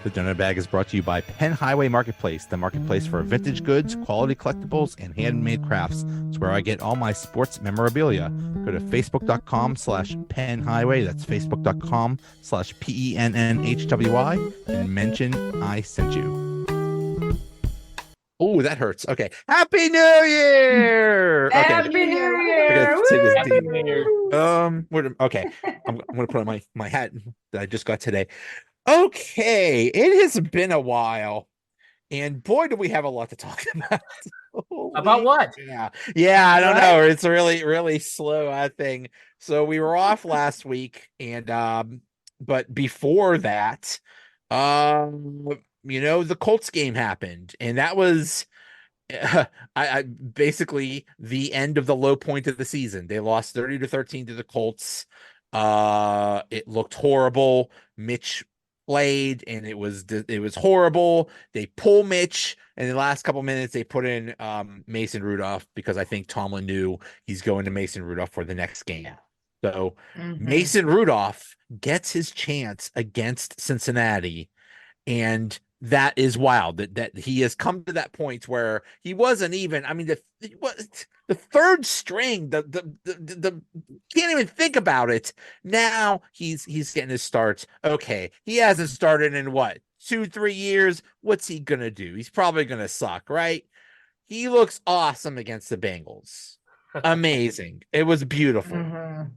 The Donut Bag is brought to you by Penn Highway Marketplace, the marketplace for vintage goods, quality collectibles, and handmade crafts. It's where I get all my sports memorabilia. Go to facebook.com/Penn Highway. That's facebook.com/PENNHWY and mention I sent you. Oh, that hurts. Okay. Happy New Year. Okay. Happy New Year. Happy New Year. Okay. I'm going to put on my hat that I just got today. Okay, it has been a while, and boy, do we have a lot to talk about. About what? Yeah, I don't know. It's a really slow thing. So we were off last week, and but before that, the Colts game happened, and that was I basically the end of the low point of the season. They lost 30-13 to the Colts. It looked horrible. Mitch played and it was horrible. They pull Mitch, and in the last couple minutes they put in Mason Rudolph because I think Tomlin knew he's going to Mason Rudolph for the next game. So Mason Rudolph gets his chance against Cincinnati, and that is wild that he has come to that point where he wasn't even. I mean, the third string, the can't even think about it. Now he's getting his starts. Okay, he hasn't started in what 2-3 years. What's he gonna do? He's probably gonna suck, right? He looks awesome against the Bengals. Amazing. It was beautiful.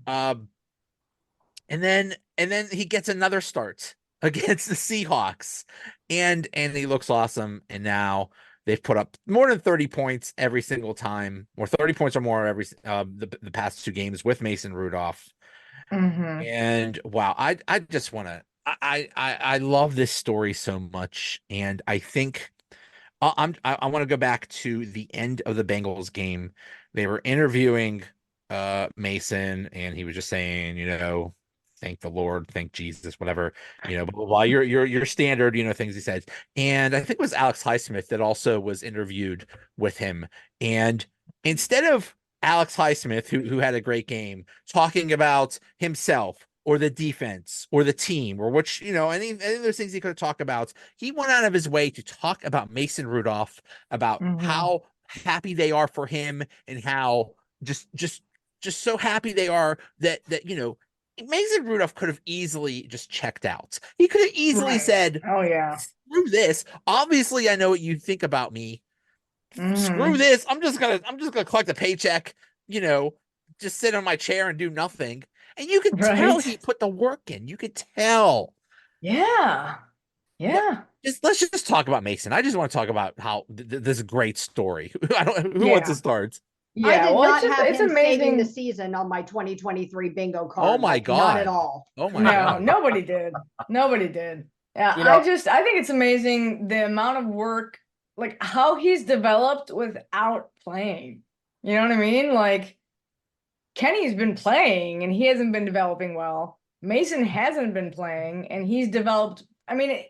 And then he gets another start against the Seahawks, and he looks awesome. And now they've put up more than 30 points every single time, or 30 points or more every the past two games with Mason Rudolph. And wow, I just want to I love this story so much, and I think I want to go back to the end of the Bengals game. They were interviewing Mason, and he was just saying, thank the Lord, thank Jesus, whatever, blah, blah, blah. Your standard, things he said. And I think it was Alex Highsmith that also was interviewed with him. And instead of Alex Highsmith, who had a great game, talking about himself or the defense or the team or which, any of those things he could talk about, he went out of his way to talk about Mason Rudolph, about how happy they are for him, and how just so happy they are that Mason Rudolph could have easily just checked out. He could have easily said, "Oh yeah, screw this. Obviously, I know what you think about me. Screw this. I'm just gonna collect a paycheck. Just sit on my chair and do nothing." And you could tell he put the work in. You could tell. Yeah. Let's just talk about Mason. I just want to talk about how this great story. Who wants to start? Yeah, I did not have it's him amazing. saving the season on my 2023 bingo card. Oh my God. Not at all. Oh my God. Nobody did. Yeah, I think it's amazing the amount of work, like how he's developed without playing. You know what I mean? Like Kenny's been playing and he hasn't been developing well. Mason hasn't been playing and he's developed. I mean,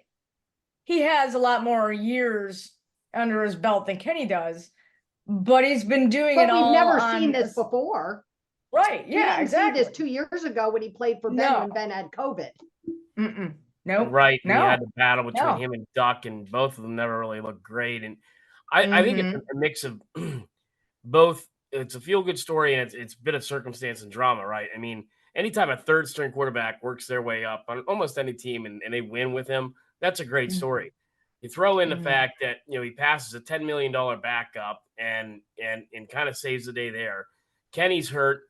he has a lot more years under his belt than Kenny does. But he's been doing it all. We've never seen this before. Right. Yeah, exactly. See this 2 years ago when he played for Ben when Ben had COVID. No. Right. No. He had the battle between him and Duck, and both of them never really looked great. And I think it's a mix of both. It's a feel-good story, and it's a bit of circumstance and drama, right? I mean, anytime a third-string quarterback works their way up on almost any team and they win with him, that's a great story. You throw in the fact that, he passes a $10 million backup and kind of saves the day there. Kenny's hurt.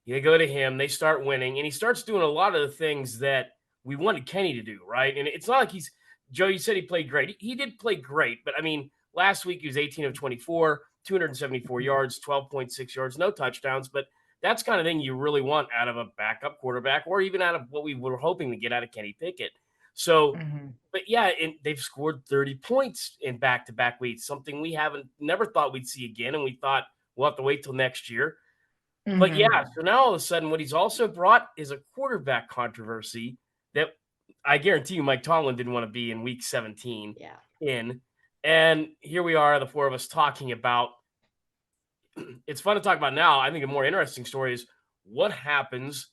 You go to him. They start winning, and he starts doing a lot of the things that we wanted Kenny to do, right? And it's not like Joe, you said he played great. He did play great, but, I mean, last week he was 18 of 24, 274 yards, 12.6 yards, no touchdowns, but that's kind of thing you really want out of a backup quarterback, or even out of what we were hoping to get out of Kenny Pickett. So, but yeah, they've scored 30 points in back-to-back weeks, something we never thought we'd see again, and we thought we'll have to wait till next year. But yeah, so now all of a sudden what he's also brought is a quarterback controversy that I guarantee you Mike Tomlin didn't want to be in week 17 in. And here we are, the four of us talking about. It's fun to talk about now. I think a more interesting story is what happens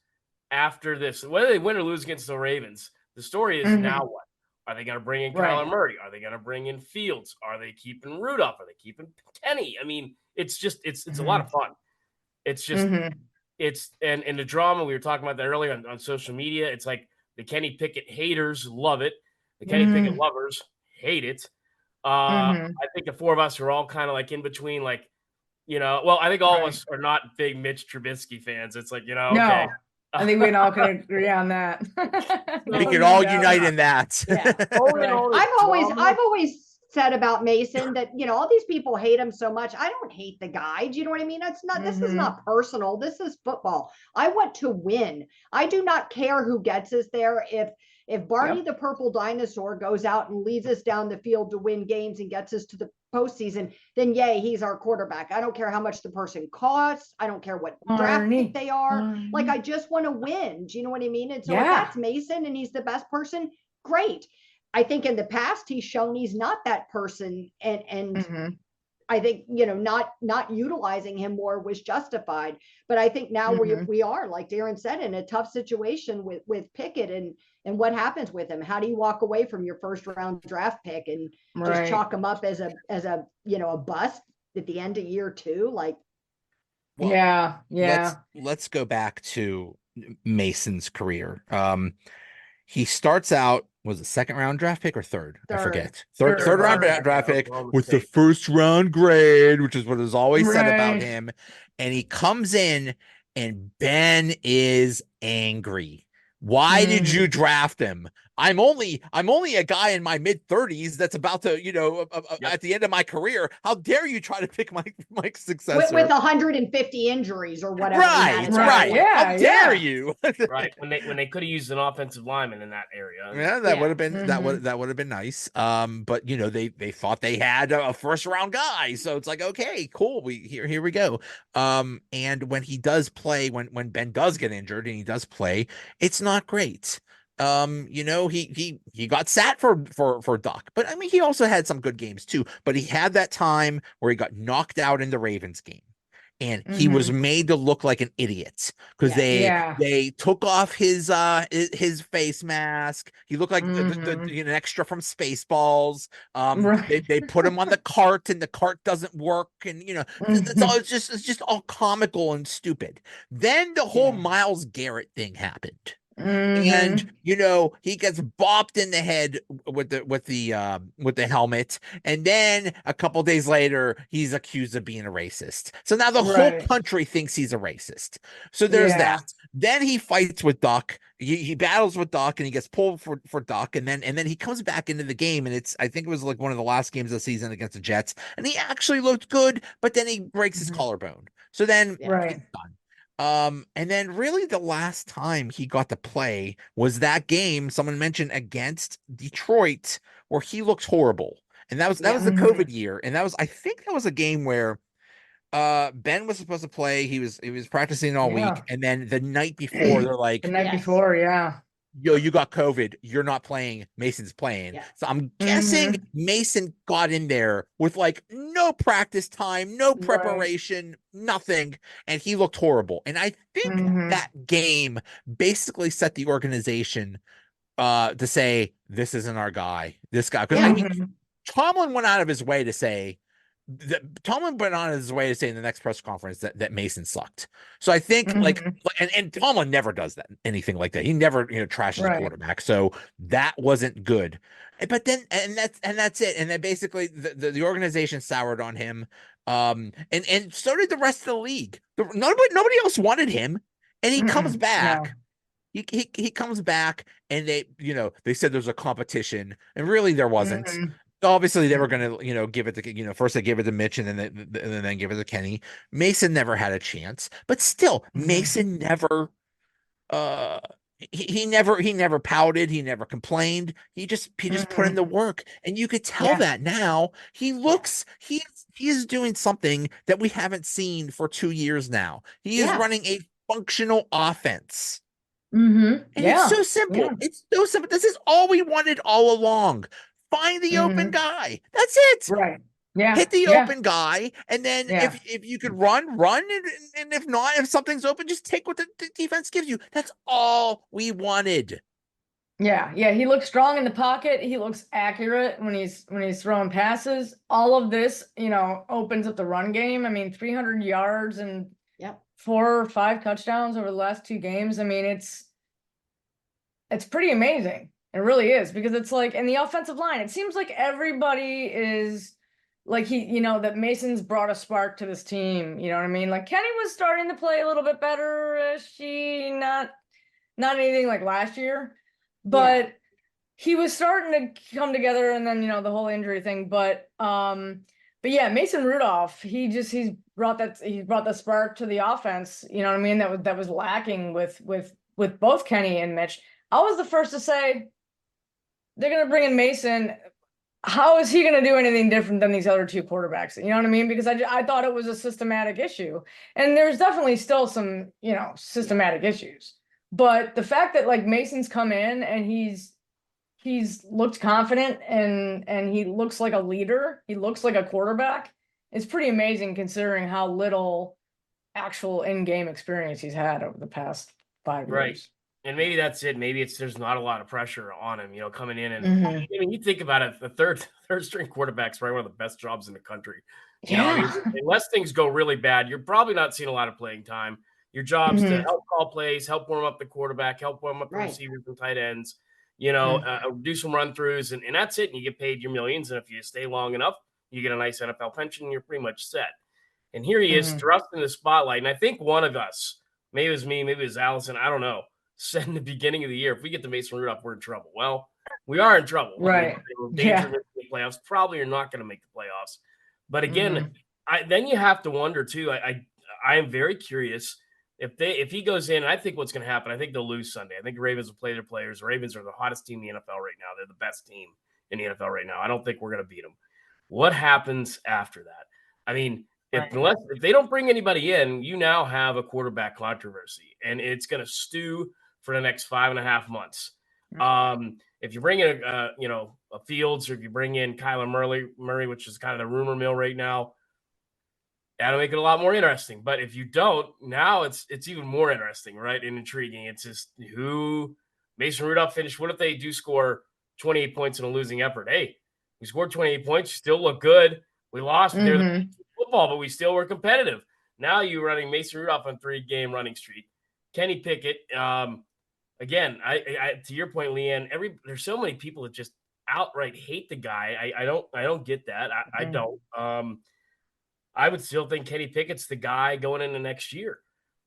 after this. Whether they win or lose against the Ravens, the story is now what? Are they going to bring in Kyler Murray? Are they going to bring in Fields? Are they keeping Rudolph? Are they keeping Kenny? I mean, it's just it's a lot of fun. It's just it's and the drama, we were talking about that earlier on social media. It's like the Kenny Pickett haters love it. The Kenny Pickett lovers hate it. I think the four of us are all kind of like in between, like, well, I think all of us are not big Mitch Trubisky fans. It's like, okay. I think we all can agree on that. We can all unite in that. Yeah. I've always said about Mason that, all these people hate him so much. I don't hate the guy. Do you know what I mean? It's not, this is not personal. This is football. I want to win. I do not care who gets us there. If Barney the Purple Dinosaur goes out and leads us down the field to win games and gets us to the postseason, then yay, he's our quarterback. I don't care how much the person costs. I don't care what draft pick they are. Like, I just want to win. Do you know what I mean? And so if that's Mason and he's the best person, great. I think in the past he's shown he's not that person, and I think, not utilizing him more was justified. But I think now we are, like Darren said, in a tough situation with Pickett, and what happens with him. How do you walk away from your first round draft pick and just chalk him up as a bust at the end of year 2? Like, well, let's go back to Mason's career. He starts out, was it second round draft pick or third? I forget. Third round draft pick with the first round grade, which is what is always said about him. And he comes in and Ben is angry. Why did you draft him? I'm only a guy in my mid-30s that's about to, at the end of my career. How dare you try to pick my successor with 150 injuries or whatever? Right. Yeah, how dare you? Right. When they could have used an offensive lineman in that area. Yeah, that would have been that would have been nice. But they thought they had a first round guy, so it's like, okay, cool. Here we go. And when he does play, when Ben does get injured and he does play, it's not great. He got sat for Duck, but I mean, he also had some good games too. But he had that time where he got knocked out in the Ravens game, and he was made to look like an idiot because they took off his face mask. He looked like an extra from Spaceballs. They put him on the cart, and the cart doesn't work, and it's just all comical and stupid. Then the whole Myles Garrett thing happened. And he gets bopped in the head with the helmet, and then a couple days later he's accused of being a racist. So now the whole country thinks he's a racist. So there's that. Then he fights with Duck. He battles with Duck, and he gets pulled for Duck, and then he comes back into the game, and I think it was like one of the last games of the season against the Jets, and he actually looked good, but then he breaks his collarbone. So then it's done. And then really the last time he got to play was that game someone mentioned against Detroit, where he looked horrible. And that was the COVID year. And I think that was a game where Ben was supposed to play. He was practicing all week. And then the night before, they're like, the night before, yo, you got COVID. You're not playing. Mason's playing. Yeah. So I'm guessing Mason got in there with like no practice time, no preparation, nothing. And he looked horrible. And I think that game basically set the organization to say, this isn't our guy. This guy. Because I mean, Tomlin went out of his way to say, Tomlin went on his way to say in the next press conference that Mason sucked. So I think and Tomlin never does that, anything like that. He never trashes the quarterback. So that wasn't good. But then and that's it. And then basically the organization soured on him. And so did the rest of the league. Nobody else wanted him, and he comes back. No. He comes back, and they said there's a competition, and really there wasn't. Obviously, they were going to, give it to, first they gave it to Mitch, and then give it to Kenny. Mason never had a chance, but still, Mason never, he never pouted. He never complained. He just put in the work, and you could tell that now he looks, he is doing something that we haven't seen for 2 years now. He is running a functional offense. And it's so simple. It's so simple. This is all we wanted all along. Find the open guy. That's it. Right. Yeah. Hit the open guy. And then if you could run. And if not, if something's open, just take what the defense gives you. That's all we wanted. Yeah, he looks strong in the pocket. He looks accurate when he's throwing passes. All of this, opens up the run game. I mean, 300 yards and 4 or 5 touchdowns over the last 2 games. I mean, it's pretty amazing. It really is, because it's like in the offensive line, it seems like everybody is like that Mason's brought a spark to this team. You know what I mean? Like Kenny was starting to play a little bit better. Not anything like last year, but he was starting to come together, and then the whole injury thing. But yeah, Mason Rudolph, he's brought the spark to the offense. You know what I mean? That was lacking with both Kenny and Mitch. I was the first to say they're going to bring in Mason. How is he going to do anything different than these other 2 quarterbacks? You know what I mean? Because I thought it was a systematic issue, and there's definitely still some systematic issues. But the fact that like Mason's come in and he's looked confident and he looks like a leader, he looks like a quarterback, is pretty amazing considering how little actual in-game experience he's had over the past 5 years. Right. And maybe that's it. Maybe there's not a lot of pressure on him, coming in. And I mean, you think about it, the third string quarterback's probably one of the best jobs in the country. I mean, unless things go really bad, you're probably not seeing a lot of playing time. Your job's to help call plays, help warm up the quarterback, help warm up the receivers and tight ends, do some run throughs, and that's it. And you get paid your millions. And if you stay long enough, you get a nice NFL pension, and you're pretty much set. And here he is thrust in the spotlight. And I think one of us, maybe it was me, maybe it was Allison, I don't know, said in the beginning of the year, if we get the Mason Rudolph, we're in trouble. Well, we are in trouble. Right. Dangerous in the playoffs. Probably are not going to make the playoffs. But again, then you have to wonder too. I am very curious if he goes in. I think what's going to happen. I think they'll lose Sunday. I think the Ravens will play their players. The Ravens are the hottest team in the NFL right now. They're the best team in the NFL right now. I don't think we're going to beat them. What happens after that? I mean, if they don't bring anybody in, you now have a quarterback controversy, and it's going to stew for the next 5.5 months. If you bring in a Fields, or if you bring in Kyler Murray, which is kind of the rumor mill right now, that'll make it a lot more interesting. But if you don't, now it's even more interesting, right? And intriguing. It's just who Mason Rudolph finished. What if they do score 28 points in a losing effort? Hey, we scored 28 points, still look good. We lost there football, but we still were competitive. Now you're running Mason Rudolph on 3-game running streak. Kenny Pickett. Again, I to your point, LeeAnn, there's so many people that just outright hate the guy. I don't get that. I don't. I would still think Kenny Pickett's the guy going into next year.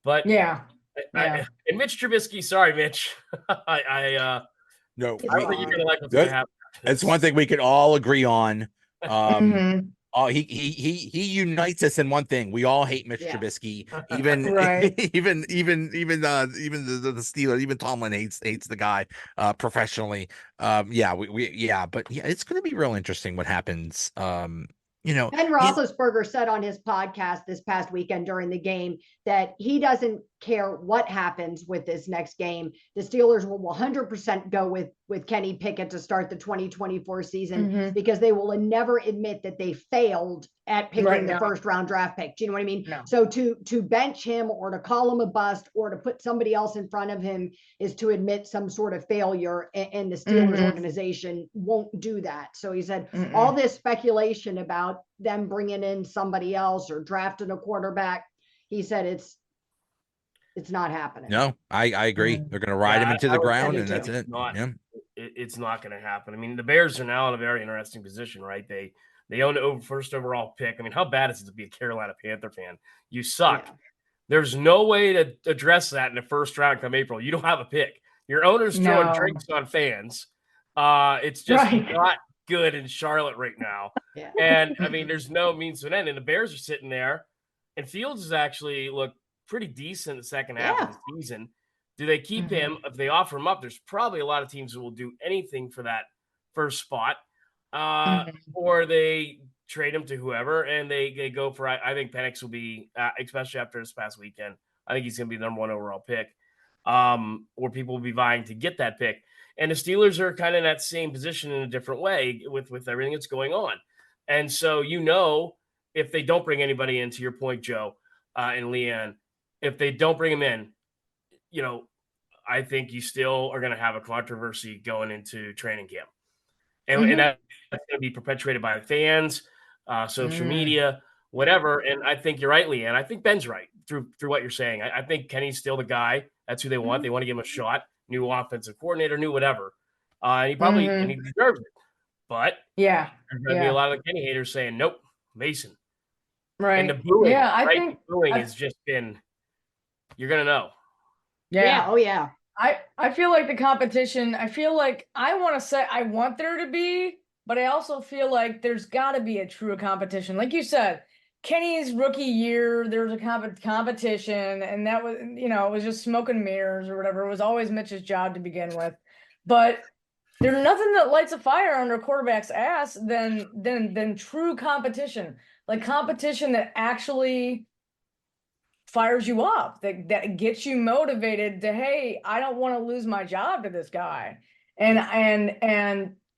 But and Mitch Trubisky, sorry, Mitch. No, I don't think you're gonna like what's gonna happen. That's one thing we could all agree on. He unites us in one thing. We all hate Mitch Trubisky. Even the Steelers, even Tomlin hates the guy professionally. But it's going to be real interesting what happens. Ben Roethlisberger said on his podcast this past weekend during the game that he doesn't care what happens with this next game. The Steelers will 100% go with Kenny Pickett to start the 2024 season because they will never admit that they failed at picking the first round draft pick. Do you know what I mean? No. So to bench him or to call him a bust or to put somebody else in front of him is to admit some sort of failure, and the Steelers organization won't do that. So he said all this speculation about them bringing in somebody else or drafting a quarterback, he said it's not happening. No, I agree. They're going to ride him into the ground, and that's it. It's not going to happen. I mean, the Bears are now in a very interesting position, right? They own the first overall pick. I mean, how bad is it to be a Carolina Panther fan? You suck. Yeah. There's no way to address that in the first round come April. You don't have a pick. Your owner's throwing drinks on fans. It's just not good in Charlotte right now. And, I mean, there's no means to an end. And the Bears are sitting there, and Fields has actually looked pretty decent in the second half of the season. Do they keep him? If they offer him up, there's probably a lot of teams that will do anything for that first spot. Or they trade him to whoever, and they go for, I think Penix will be, especially after this past weekend, I think he's going to be the number 1 overall pick, or people will be vying to get that pick. And the Steelers are kind of in that same position in a different way with everything that's going on. And so, if they don't bring anybody in, to your point, Joe and LeeAnn, if they don't bring him in, I think you still are going to have a controversy going into training camp. And that's going to be perpetuated by fans, social media, whatever. And I think you're right, LeeAnn. I think Ben's right through what you're saying. I think Kenny's still the guy. That's who they want. They want to give him a shot. New offensive coordinator, new whatever. And he probably and he deserves it. But there's going to be a lot of the Kenny haters saying, nope, Mason. Right. And the booing, I think the booing has just been, you're going to know. Yeah. Oh, yeah. I feel like the competition, I feel like I want to say I want there to be, but I also feel like there's got to be a true competition. Like you said, Kenny's rookie year, there was a competition, and that was, it was just smoke and mirrors or whatever. It was always Mitch's job to begin with. But there's nothing that lights a fire under a quarterback's ass than true competition. Like competition that actually fires you up, that gets you motivated to, hey, I don't want to lose my job to this guy. And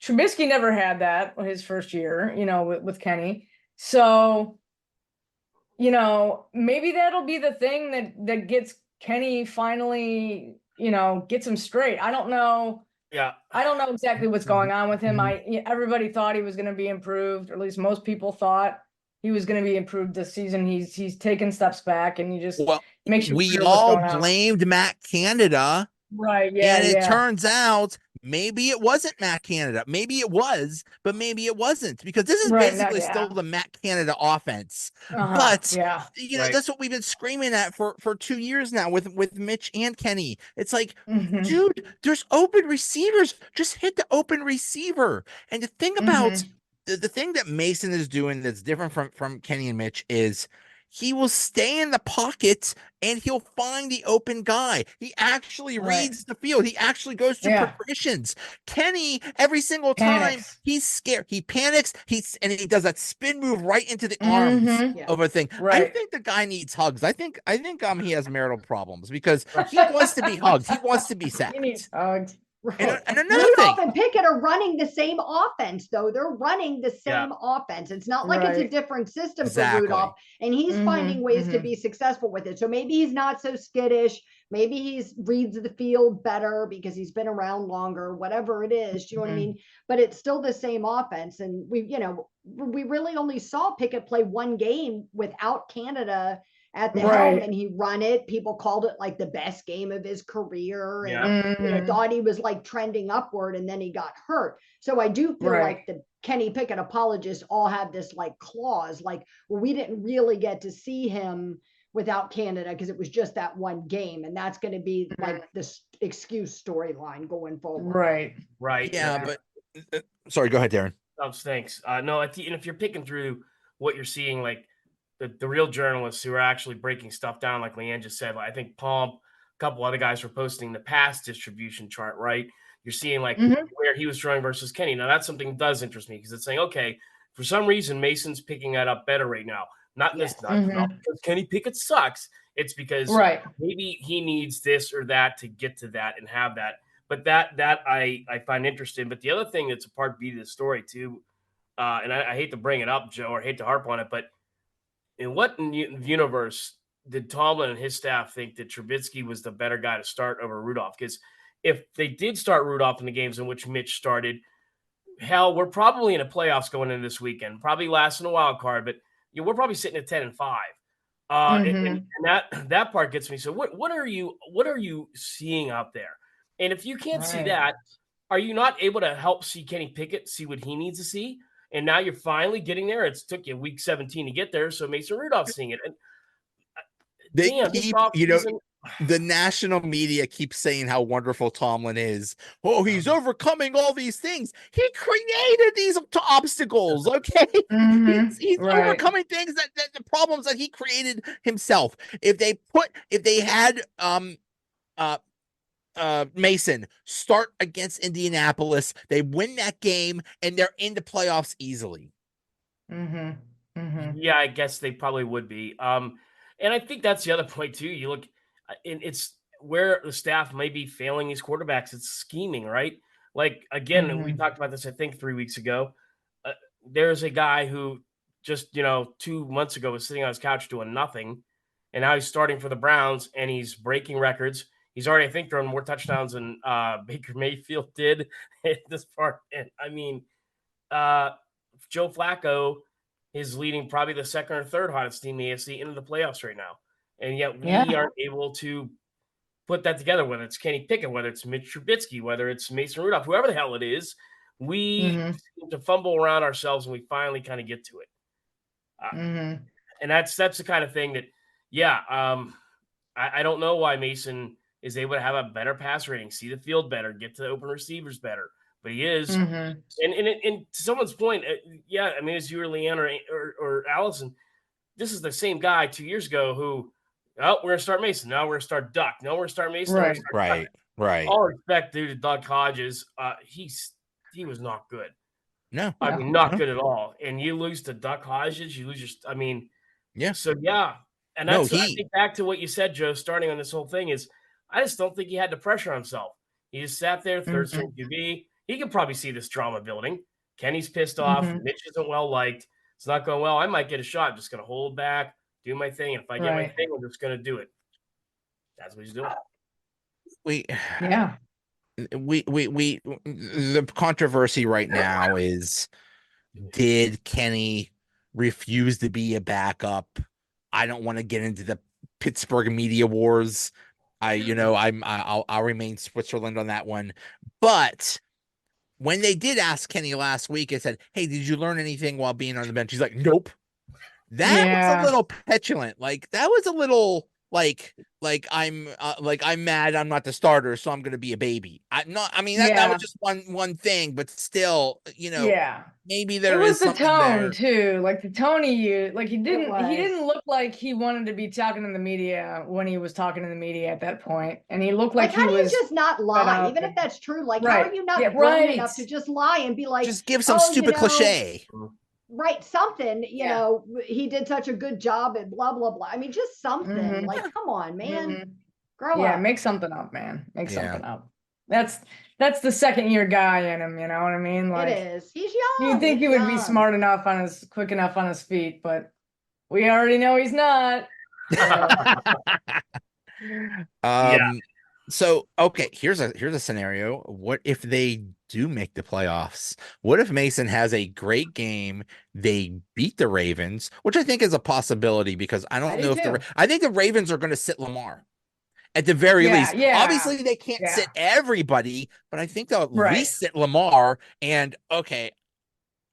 Trubisky never had that his first year, with Kenny. So, maybe that'll be the thing that gets Kenny finally, gets him straight. I don't know. Yeah. I don't know exactly what's going on with him. Everybody thought he was going to be improved, or at least most people thought he was going to be improved this season. He's taken steps back, and makes you we wonder all what's going on. blamed Matt Canada, right? Yeah, and it turns out maybe it wasn't Matt Canada. Maybe it was, but maybe it wasn't, because this is basically still the Matt Canada offense. But that's what we've been screaming at for 2 years now with Mitch and Kenny. It's like, dude, there's open receivers. Just hit the open receiver. And the thing about the thing that Mason is doing that's different from Kenny and Mitch is he will stay in the pocket and he'll find the open guy. He actually reads the field. He actually goes through progressions. Kenny, every single time he's scared, he panics. And he does that spin move right into the arms of a thing. I think the guy needs hugs. I think he has marital problems, because he wants to be hugged. He wants to be sacked. He needs hugged. And another Rudolph and Pickett are running the same offense, though. They're running the same offense. It's not like it's a different system for Rudolph, and he's finding ways to be successful with it. So maybe he's not so skittish. Maybe he's reads the field better because he's been around longer, whatever it is. Do you know what I mean? But it's still the same offense. And we really only saw Pickett play one game without Canada at the helm, and he run it. People called it like the best game of his career, and thought he was like trending upward, and then he got hurt. So I do feel like the Kenny Pickett apologists all have this like clause, like, well, we didn't really get to see him without Canada because it was just that one game, and that's going to be like this excuse storyline going forward. Right. Yeah, but sorry, go ahead, Darren. Oh, thanks. No, and if you're picking through what you're seeing, like the real journalists who are actually breaking stuff down, like LeeAnn just said, like, I think Pomp, a couple other guys were posting the pass distribution chart, right? You're seeing like where he was throwing versus Kenny. Now that's something that does interest me, because it's saying, okay, for some reason, Mason's picking that up better right now. Not not because Kenny Pickett sucks. It's because maybe he needs this or that to get to that and have that. But that I find interesting. But the other thing that's a part B to the story too, and I hate to bring it up, Joe, or hate to harp on it, but in what universe did Tomlin and his staff think that Trubisky was the better guy to start over Rudolph? Because if they did start Rudolph in the games in which Mitch started, hell, we're probably in the playoffs going into this weekend, probably last in a wild card, but we're probably sitting at 10-5. And that part gets me. So what are you seeing out there? And if you can't see that, are you not able to help see Kenny Pickett, see what he needs to see? And now you're finally getting there. It's took you week 17 to get there. So Mason Rudolph's seeing it. And they keep, the national media keeps saying how wonderful Tomlin is. Oh, he's overcoming all these things. He created these obstacles. Okay. He's overcoming things that the problems that he created himself. If they had, Mason start against Indianapolis, they win that game and they're in the playoffs easily. Yeah, I guess they probably would be. And I think that's the other point too. You look, and it's where the staff may be failing these quarterbacks. It's scheming, right? Like, again, we talked about this, I think 3 weeks ago. There's a guy who just, 2 months ago was sitting on his couch doing nothing. And now he's starting for the Browns and he's breaking records. He's already, I think, thrown more touchdowns than Baker Mayfield did at this part. And I mean, Joe Flacco is leading probably the second or third hottest team in the AFC into the playoffs right now. And yet we aren't able to put that together, whether it's Kenny Pickett, whether it's Mitch Trubisky, whether it's Mason Rudolph, whoever the hell it is. We seem to fumble around ourselves and we finally kind of get to it. And that's the kind of thing that, I don't know why Mason is able to have a better pass rating, see the field better, get to the open receivers better, but he is. And to someone's point, I mean, as you or LeeAnn or Allison, this is the same guy 2 years ago who, we're going to start Mason. Now we're going to start Duck. No, we're going to start Mason. Right. All respect due to Duck Hodges. He was not good. No. I mean, not good at all. And you lose to Duck Hodges, you lose So, And that's, I think, back to what you said, Joe, starting on this whole thing is, I just don't think he had the pressure on himself. He just sat there, third string QB. He could probably see this drama building. Kenny's pissed off. Mitch isn't well liked. It's not going well. I might get a shot. I'm just going to hold back, do my thing. And if I get my thing, I'm just going to do it. That's what he's doing. The controversy right now is, did Kenny refuse to be a backup? I don't want to get into the Pittsburgh media wars. I'll remain Switzerland on that one. But when they did ask Kenny last week, it said, "Hey, did you learn anything while being on the bench?" He's like, "Nope." That was a little petulant. Like, that was a little like I'm mad I'm not the starter, so I'm going to be a baby. That was just one thing, but still, maybe there is something there. It was the tone too, like the tone he used. Like he didn't look like he wanted to be talking to the media when he was talking to the media at that point, and he looked like he was. How do you just not lie, even if that's true? Like, how are you not grown enough to just lie and be like, just give some stupid cliche? Right, something, he did such a good job and blah, blah, blah. I mean, just something. Like, come on, man. Grow up. Yeah, make something up, man. Make something up. That's the second year guy in him, you know what I mean? Like, it is. He's young. You'd think he would be smart enough quick enough on his feet, but we already know he's not. So, okay, here's a scenario. What if they do make the playoffs? What if Mason has a great game? They beat the Ravens, which I think is a possibility, because I don't know if I think the Ravens are going to sit Lamar at the very least. Obviously, they can't sit everybody, but I think they'll at least sit Lamar. And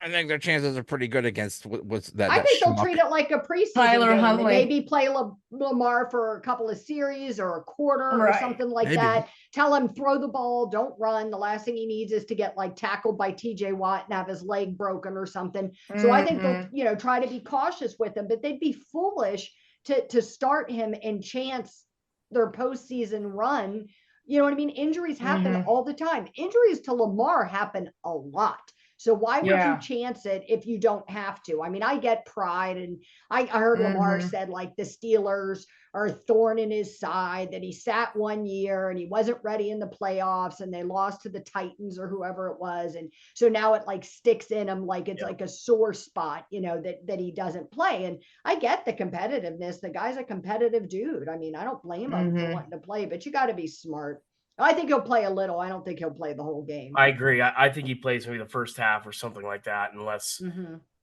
I think their chances are pretty good against what's that. I think they'll treat it like a preseason Tyler game. Huntley. Maybe play Lamar for a couple of series or a quarter or something like that. Tell him throw the ball, don't run. The last thing he needs is to get tackled by TJ Watt and have his leg broken or something. So I think they'll try to be cautious with him, but they'd be foolish to start him and chance their postseason run. You know what I mean? Injuries happen all the time. Injuries to Lamar happen a lot. So why would you chance it if you don't have to? I mean, I get pride, and I heard Lamar said the Steelers are a thorn in his side, that he sat 1 year and he wasn't ready in the playoffs and they lost to the Titans or whoever it was. And so now it sticks in him like it's like a sore spot, that he doesn't play. And I get the competitiveness. The guy's a competitive dude. I mean, I don't blame him for wanting to play, but you got to be smart. I think he'll play a little. I don't think he'll play the whole game. I agree. I think he plays maybe the first half or something like that, unless,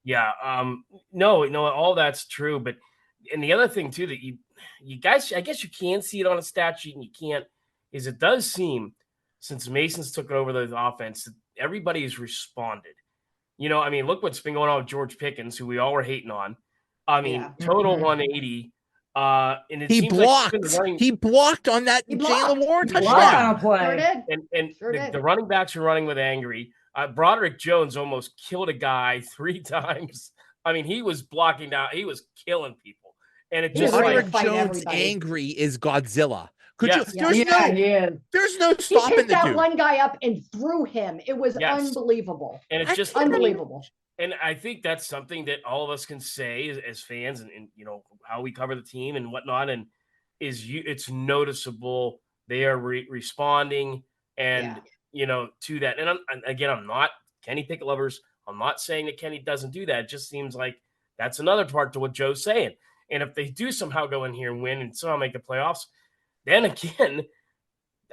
no, all that's true. But, and the other thing too, that you guys, I guess you can see it on a stat sheet and you can't, is it does seem, since Mason's took over the offense, that everybody's responded. I mean, look what's been going on with George Pickens, who we all were hating on. I mean, total 180. And he blocked on that Jalen Warren touchdown play. The running backs are running with angry. Broderick Jones almost killed a guy 3 times. I mean, he was blocking down. He was killing people. And it just Broderick Jones angry is Godzilla. There's no stopping he picked that dude. One guy up and threw him. It was unbelievable. And it's just unbelievable. And I think that's something that all of us can say as fans, and how we cover the team and whatnot. And it's noticeable. They are responding and to that. And I'm not Kenny Pickett lovers. I'm not saying that Kenny doesn't do that. It just seems like that's another part to what Joe's saying. And if they do somehow go in here and win and somehow make the playoffs, then again,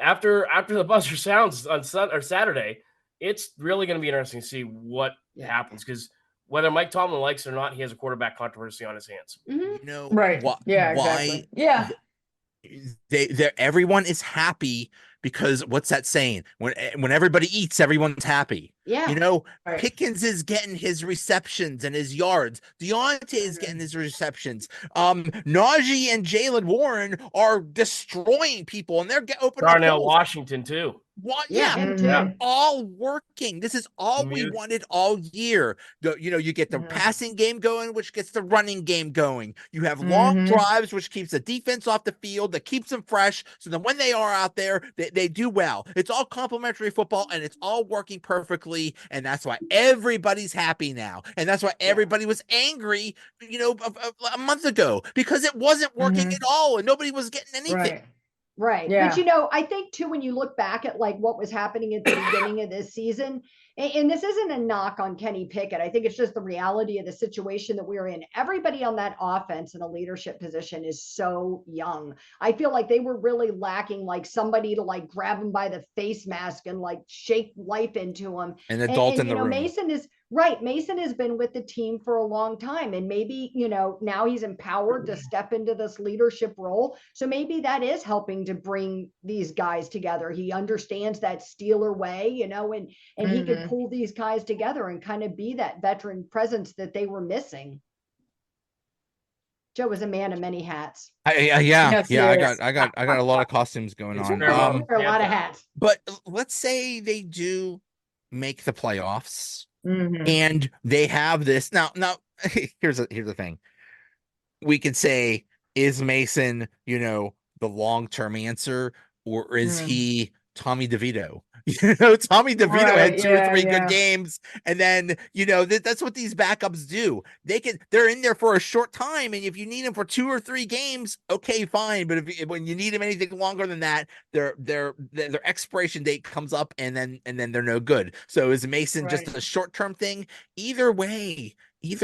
after the buzzer sounds on Saturday, it's really going to be interesting to see what happens, because whether Mike Tomlin likes it or not, he has a quarterback controversy on his hands. You know, right? Yeah, exactly. Yeah. Everyone is happy because what's that saying? When everybody eats, everyone's happy. Yeah. You know, Right. Pickens is getting his receptions and his yards. Deontay is getting his receptions. Najee and Jalen Warren are destroying people, and they're opening up Darnell holes. Washington too. What? Yeah, Yeah, him too. they're all working. This is all we wanted all year. You get the passing game going, which gets the running game going. You have long drives, which keeps the defense off the field, that keeps them fresh. So that when they are out there, they do well. It's all complementary football, and it's all working perfectly. And that's why everybody's happy now. And that's why everybody was angry, a month ago, because it wasn't working at all, and nobody was getting anything. Right. Yeah. But, I think too, when you look back at like what was happening at the beginning of this season, and this isn't a knock on Kenny Pickett, I think it's just the reality of the situation that we're in. Everybody on that offense in a leadership position is so young. I feel like they were really lacking like somebody to like grab them by the face mask and like shake life into them. An adult in the room. Mason has been with the team for a long time, and maybe, now he's empowered to step into this leadership role. So maybe that is helping to bring these guys together. He understands that Steeler way, and he could pull these guys together and kind of be that veteran presence that they were missing. Joe was a man of many hats. I got a lot of costumes going on. A lot of hats. But let's say they do make the playoffs. And they have this now. Here's the thing. We could say, is Mason, the long-term answer, or is he Tommy DeVito? Tommy DeVito had two or three good games, and then that's what these backups do. They're in there for a short time, and if you need them for 2 or 3 games, okay, fine. But when you need them anything longer than that, their expiration date comes up, and then they're no good. So is Mason just a short-term thing? Either way, here's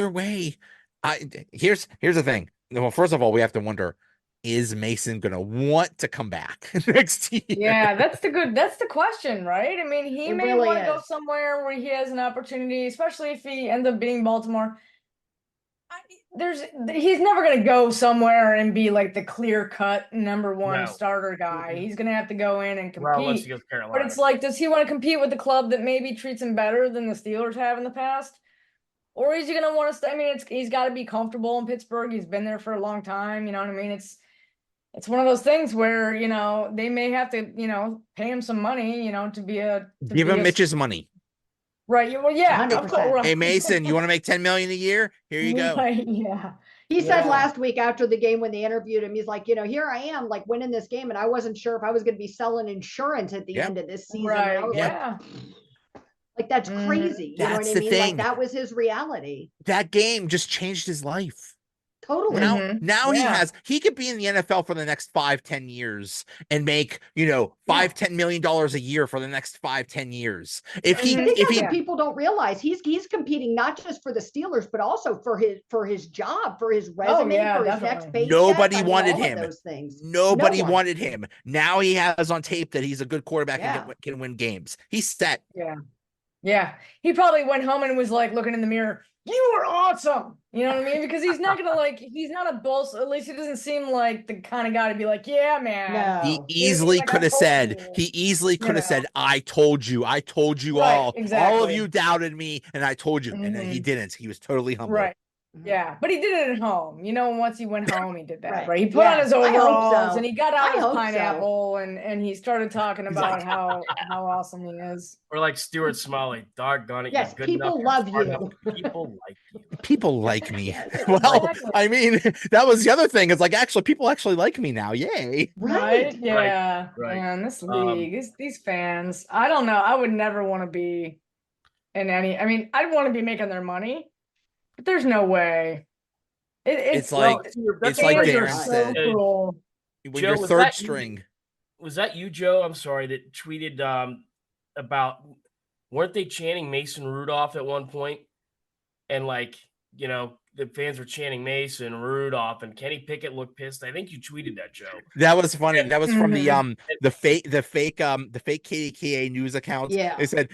the thing. Well, first of all, we have to wonder, is Mason going to want to come back next year? Yeah, that's the question, right? I mean, he may want to go somewhere where he has an opportunity, especially if he ends up being Baltimore. He's never going to go somewhere and be like the clear-cut number one starter guy. He's going to have to go in and compete. Unless he goes to Carolina. But it's like, does he want to compete with the club that maybe treats him better than the Steelers have in the past? Or is he going to want to stay? I mean, he's got to be comfortable in Pittsburgh. He's been there for a long time. You know what I mean? It's one of those things where, they may have to, pay him some money, give him Mitch's money. Right. Well, yeah. 100%. Hey, Mason, you want to make $10 million a year? Here you go. Right, yeah. He said last week after the game when they interviewed him, he's like, here I am, like winning this game, and I wasn't sure if I was going to be selling insurance at the end of this season. Right. Like that's crazy. You know what I mean? Like that was his reality. That game just changed his life. Totally. Now he could be in the NFL for the next 5-10 years and make, $5-10 million a year for the next 5-10 years. People don't realize he's competing not just for the Steelers, but also for his job, for his resume, for his next paycheck. Nobody wanted him. Those things. Nobody wanted him. Now he has on tape that he's a good quarterback and can win games. He's set. Yeah. He probably went home and was like looking in the mirror. You were awesome. You know what I mean? Because he's not gonna he's not a boss. At least he doesn't seem like the kind of guy to be like, yeah, man. No. He easily could have said, I told you all. Exactly. All of you doubted me, and I told you. And then he didn't. He was totally humble. Right. Yeah, but he did it at home. Once he went home, he did that, right? He put on his overalls and he got out his pineapple and he started talking about how awesome he is. Or like Stuart Smalley, doggone it. Yes, people love you. People like you. People like me. Well, I mean, that was the other thing. It's like, people actually like me now. Yay. Right? Yeah. Right. Man, this league, these fans, I don't know. I would never want to be in any, I'd want to be making their money. But there's no way. It's like Darren said. Cool. When Joe, you're third string. Was that you, Joe? I'm sorry, that tweeted about, weren't they chanting Mason Rudolph at one point? And the fans were chanting Mason Rudolph, and Kenny Pickett looked pissed. I think you tweeted that, Joe. That was funny. That was from the fake KDKA news accounts. Yeah. It said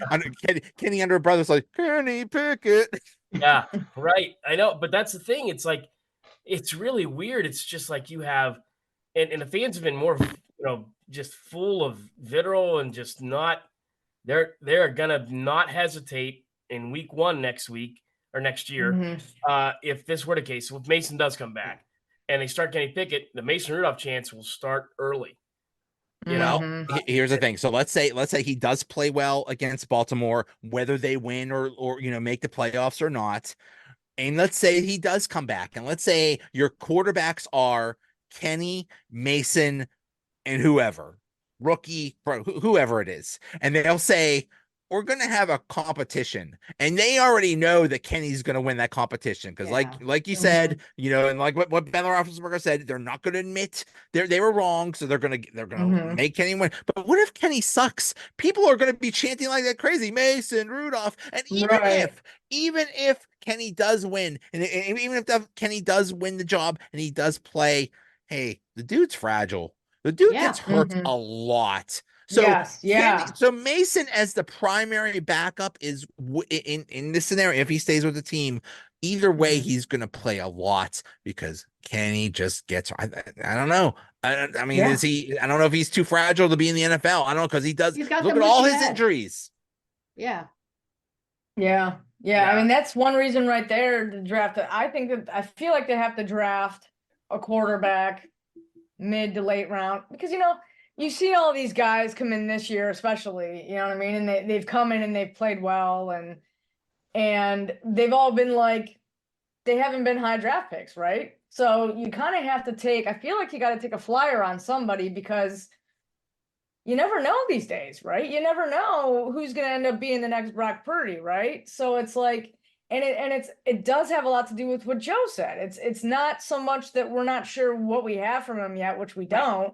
Kenny under brothers like Kenny Pickett. Yeah, right. I know, but that's the thing. It's like it's really weird. It's just like you have, and the fans have been more, just full of vitriol and just not. They're gonna not hesitate in week 1 next week or next year. If this were the case, so if Mason does come back and they start Kenny Pickett, the Mason Rudolph chance will start early. Here's the thing. So let's say he does play well against Baltimore, whether they win or make the playoffs or not. And let's say he does come back, and let's say your quarterbacks are Kenny, Mason, and whoever, rookie, whoever it is. And they'll say, we're going to have a competition. And they already know that Kenny's going to win that competition. Because like you said, and like what Ben Roethlisberger said, they're not going to admit they were wrong. So they're going to make Kenny win. But what if Kenny sucks? People are going to be chanting like that crazy Mason Rudolph. And even if Kenny does win, and even if Kenny does win the job and he does play, hey, the dude's fragile. The dude gets hurt a lot. So so Mason as the primary backup is in this scenario. If he stays with the team, either way, he's going to play a lot because Kenny just gets. I don't know. I mean, is he? I don't know if he's too fragile to be in the NFL. I don't know because he does. Look at all his injuries. Yeah. I mean, that's one reason right there to draft. I feel like they have to draft a quarterback mid to late round because you see all these guys come in this year, especially, you know what I mean? And they've come in and they've played well and they've all been like, they haven't been high draft picks, right? So you kind of have to I feel like you got to take a flyer on somebody because you never know these days, right? You never know who's going to end up being the next Brock Purdy, right? So it's like, and it does have a lot to do with what Joe said. It's not so much that we're not sure what we have from him yet, which we don't.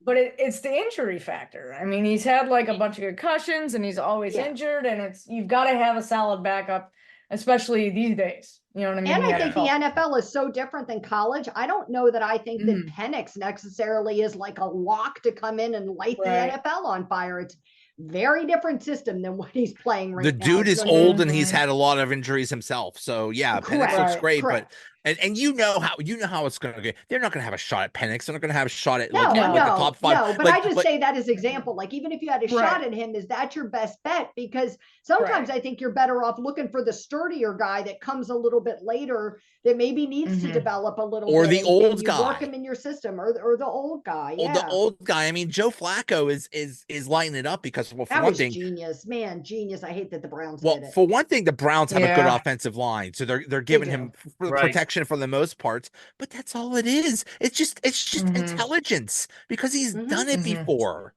But it's the injury factor. I mean, he's had like a bunch of concussions and he's always injured, and you've got to have a solid backup, especially these days. You know what I mean? And I think the NFL is so different than college. I don't know that I think that Penix necessarily is like a lock to come in and light the NFL on fire. It's very different system than what he's playing right now. The dude is old and he's had a lot of injuries himself. So Penix looks great, but and you know how it's going to go. They're not going to have a shot at Penix. They're not going to have a shot at the top 5. No, but I just say that as example. Like even if you had a shot at him, is that your best bet? Because sometimes I think you're better off looking for the sturdier guy that comes a little bit later that maybe needs to develop a little or bit. The old guy. Work him in your system or the old guy. Or the old guy. I mean, Joe Flacco is lighting it up because for one thing, genius. I hate that the Browns did it. For one thing, the Browns have a good offensive line, so they're giving him protection for the most part. But that's all it is. It's just intelligence because he's done it before.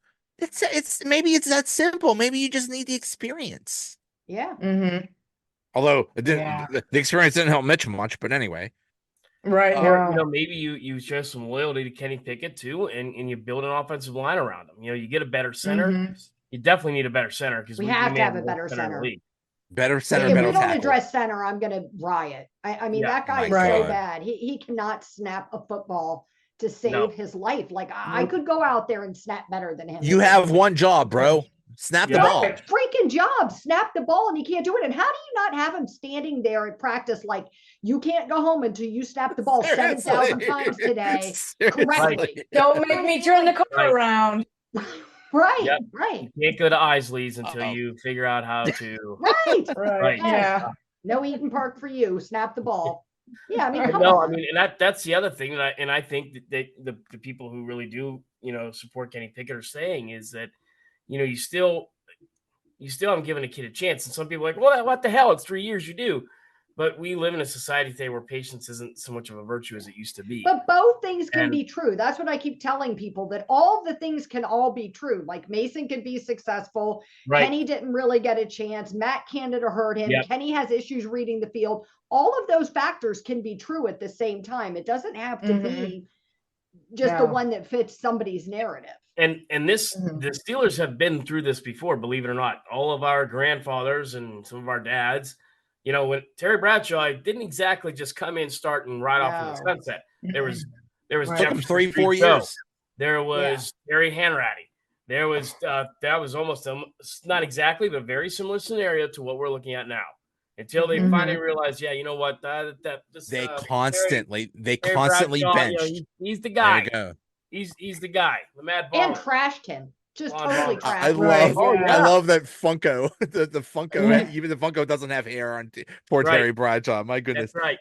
Maybe it's that simple. Maybe you just need the experience. Yeah. Although the experience didn't help Mitch much, but anyway. Right. Or, maybe you show some loyalty to Kenny Pickett too, and you build an offensive line around him. You get a better center. You definitely need a better center because we have to have a better center. Better center, if better we don't tackle. address center, I'm going to riot. I mean, that guy is so bad. He cannot snap a football to save his life. Like I could go out there and snap better than him. You have one job, bro. Snap the ball. Freaking job. Snap the ball and he can't do it. And how do you not have him standing there at practice like you can't go home until you snap the ball 7,000 times today correctly? Don't make me turn the car around. Right. You can't go to Isley's until you figure out how to. Right. Yeah. No Eaton Park for you. Snap the ball. Yeah, I mean, and that's the other thing that I think that the people who really do support Kenny Pickett are saying is that you still haven't given a kid a chance, and some people are like, well, what the hell? It's 3 years, you do. But we live in a society today where patience isn't so much of a virtue as it used to be. But both things can be true. That's what I keep telling people, that all the things can all be true. Like Mason could be successful. Right. Kenny didn't really get a chance. Matt Canada hurt him. Yep. Kenny has issues reading the field. All of those factors can be true at the same time. It doesn't have to be just the one that fits somebody's narrative. And the Steelers have been through this before, believe it or not. All of our grandfathers and some of our dads You know, when Terry Bradshaw didn't exactly just come in, start, and ride off in the sunset. There was Right. Jefferson 3-4 Joe. years. There was Harry Hanratty. There was that was almost not exactly, but a very similar scenario to what we're looking at now. Until they finally realized, you know what, they Terry constantly Bradshaw, benched. he's the guy. There you go. He's the guy. The Mad And Baller. trashed him. Just Blonde totally Bomber. trashed I him. love, yeah. I love that Funko. the Funko, Yeah. even the Funko doesn't have hair on poor Right. Terry Bradshaw. My goodness. That's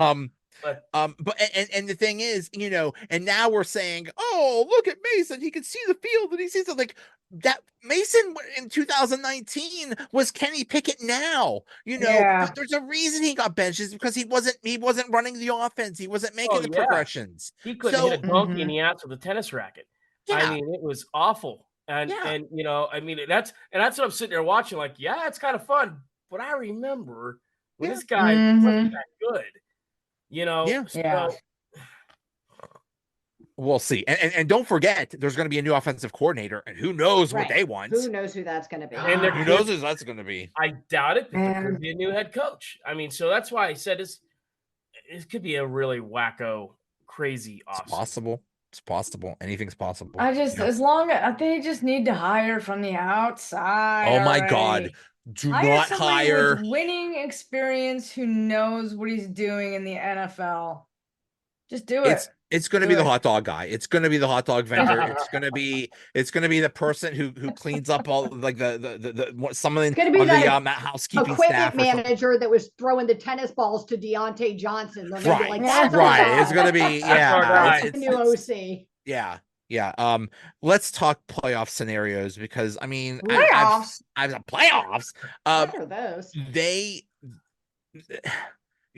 right. But the thing is, you know, and now we're saying, oh, look at Mason. He can see the field and he sees it like that. Mason in 2019 was Kenny Pickett now. You know, there's a reason he got benched because he wasn't running the offense. He wasn't making the progressions. He couldn't hit a donkey in the ass with a tennis racket. Yeah. I mean, it was awful. And you know, I mean, that's what I'm sitting there watching, like, it's kind of fun. But I remember when this guy wasn't that good. You know, we'll see. And don't forget, there's going to be a new offensive coordinator, and who knows what they want. Who knows who that's going to be? And who knows who that's going to be? I doubt it, but there could be a new head coach. I mean, so that's why I said it could be a really wacko, crazy offseason. It's possible. It's possible. Anything's possible. As long as they just need to hire from the outside. Oh my God. Do not hire with winning experience who knows what he's doing in the NFL. Just do it. It's going to be the hot dog guy. It's going to be the hot dog vendor. It's going to be the person who cleans up all like the something on the housekeeping equipment staff manager that was throwing the tennis balls to Deontay Johnson. Right. Like, that's right. It's going to be it's new OC. Yeah. Yeah. Let's talk playoff scenarios because I mean playoffs. Playoffs. What are those?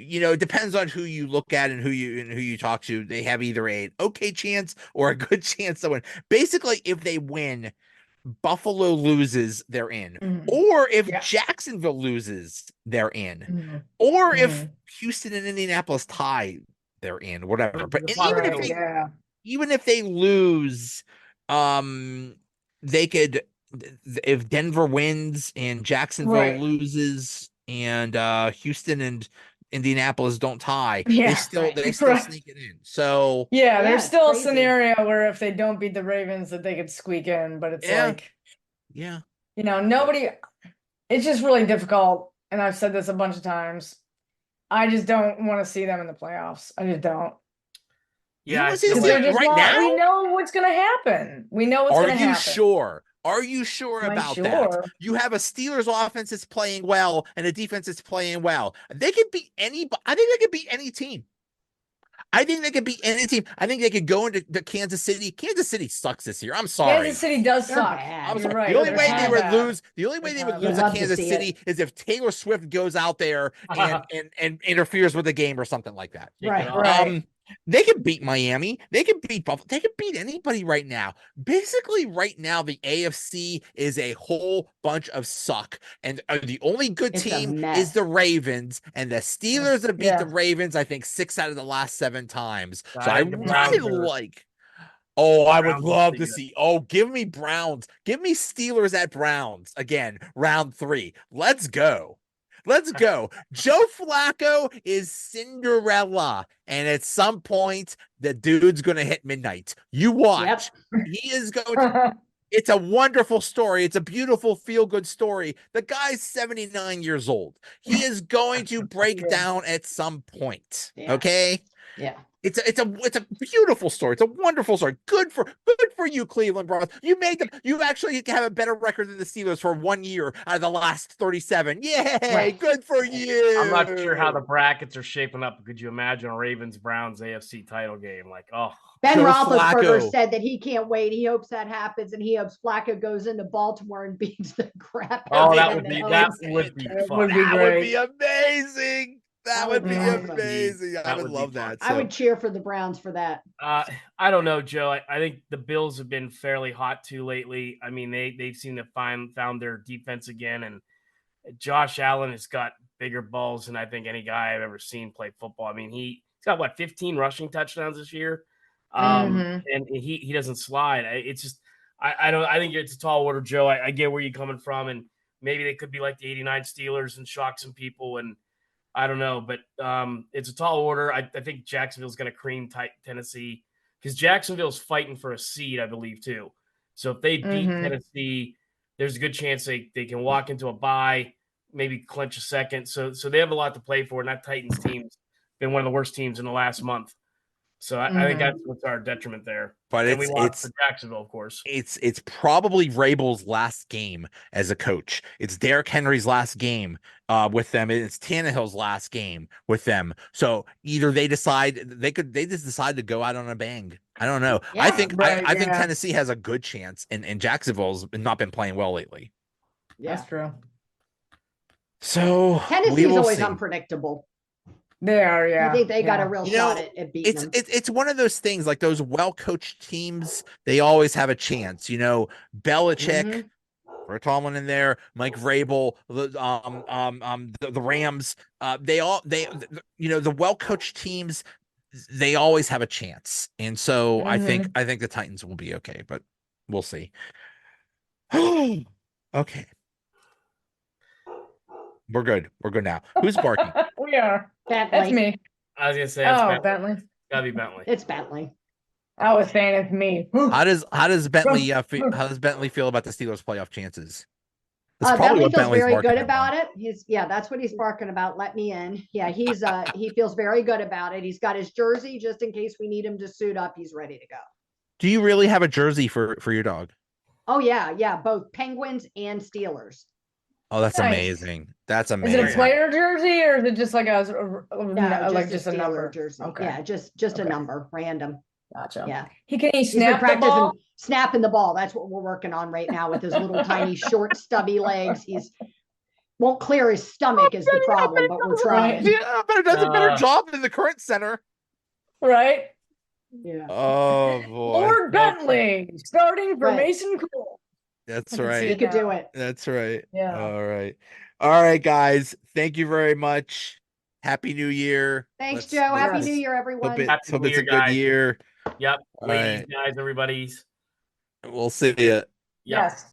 It depends on who you look at and who you talk to. They have either an okay chance or a good chance to win. Basically, if they win, Buffalo loses, they're in. Or if Jacksonville loses, they're in. Or if Houston and Indianapolis tie, they're in. Whatever. But even if they lose, they could. If Denver wins and Jacksonville loses and Houston and Indianapolis don't tie, they still sneak it in. So there's still a scenario where if they don't beat the Ravens that they could squeak in, but it's nobody. It's just really difficult, and I've said this a bunch of times. I just don't want to see them in the playoffs. I just don't. Yeah, right now we know what's going to happen. We know what's going to happen. Are you sure? Are you sure about that? You have a Steelers offense that's playing well and a defense that's playing well. They could beat anybody. I think they could beat any team. I think they could beat any team. I think they could go into Kansas City. Kansas City sucks this year. I'm sorry. Kansas City does suck. I'm sorry. The only way they would lose. The only way they would lose at Kansas City is if Taylor Swift goes out there and interferes with the game or something like that. Right. They can beat Miami. They can beat Buffalo. They can beat anybody right now. Basically, right now, the AFC is a whole bunch of suck. And the only good team is the Ravens. And the Steelers have beat the Ravens, I think, 6 out of the last 7 times. So I really like. Oh, I would love to see. Oh, give me Browns. Give me Steelers at Browns again, round 3. Let's go. Let's go. Joe Flacco is Cinderella. And at some point, the dude's going to hit midnight. You watch. He is going to. It's a wonderful story. It's a beautiful, feel-good story. The guy's 79 years old. He is going to break down at some point. Okay? Yeah. It's a beautiful story. It's a wonderful story. Good for you, Cleveland Browns. You actually have a better record than the Steelers for 1 year out of the last 37. Yay! Good for you. I'm not sure how the brackets are shaping up. Could you imagine a Ravens Browns AFC title game? Like, Ben Roethlisberger said that he can't wait. He hopes that happens, and he hopes Flacco goes into Baltimore and beats the crap out of that would be fun. That would be amazing. That would be amazing. I would love that. So. I would cheer for the Browns for that. I don't know, Joe. I think the Bills have been fairly hot too lately. I mean, they seem to found their defense again, and Josh Allen has got bigger balls than I think any guy I've ever seen play football. I mean, he's got 15 rushing touchdowns this year, and he doesn't slide. It's just I think it's a tall order, Joe. I get where you're coming from, and maybe they could be like the '89 Steelers and shock some people. And I don't know, but it's a tall order. I think Jacksonville's going to cream Tennessee because Jacksonville's fighting for a seed, I believe, too. So if they beat Tennessee, there's a good chance they can walk into a bye, maybe clinch a second. So they have a lot to play for, and that Titans team's been one of the worst teams in the last month. So I think that's what's our detriment there. But and we lost to Jacksonville, of course. It's probably Vrabel's last game as a coach. It's Derrick Henry's last game with them. It's Tannehill's last game with them. So either they just decide to go out on a bang. I don't know. Yeah, I think Tennessee has a good chance, and Jacksonville's not been playing well lately. Yeah. That's true. So Tennessee's always unpredictable. They are, yeah. I think they got a real shot at beating them. It's one of those things, like those well-coached teams, they always have a chance. Belichick, for Tomlin in there, Mike Vrabel, the Rams, the well-coached teams, they always have a chance. And so I think the Titans will be okay, but we'll see. Okay. We're good. We're good now. Who's barking? We are. Bentley. That's me. I was gonna say it's Bentley. It's gotta be Bentley. It's Bentley. I was saying it's me. How does Bentley feel about the Steelers' playoff chances? Bentley feels very good about it. That's what he's barking about. Let me in. Yeah, he feels very good about it. He's got his jersey just in case we need him to suit up. He's ready to go. Do you really have a jersey for your dog? Oh yeah, both Penguins and Steelers. Oh, that's amazing. That's amazing. Is it a player jersey or is it just like just a number jersey? Okay. Yeah, just a number, random. Gotcha. Yeah. He's snap the ball? Snapping the ball. That's what we're working on right now with his little tiny short stubby legs. Won't clear his stomach is the problem, but we're trying. Yeah, but it does a better job than the current center. Right? Yeah. Oh boy. Lord Bentley starting for Mason Rudolph. That's right. He could do it. That's right. Yeah. All right, guys. Thank you very much. Happy New Year. Thanks, Joe. Happy New Year, everyone. Hope it's a good year. Yep. All Ladies, right. guys, everybody's. We'll see you. Yes.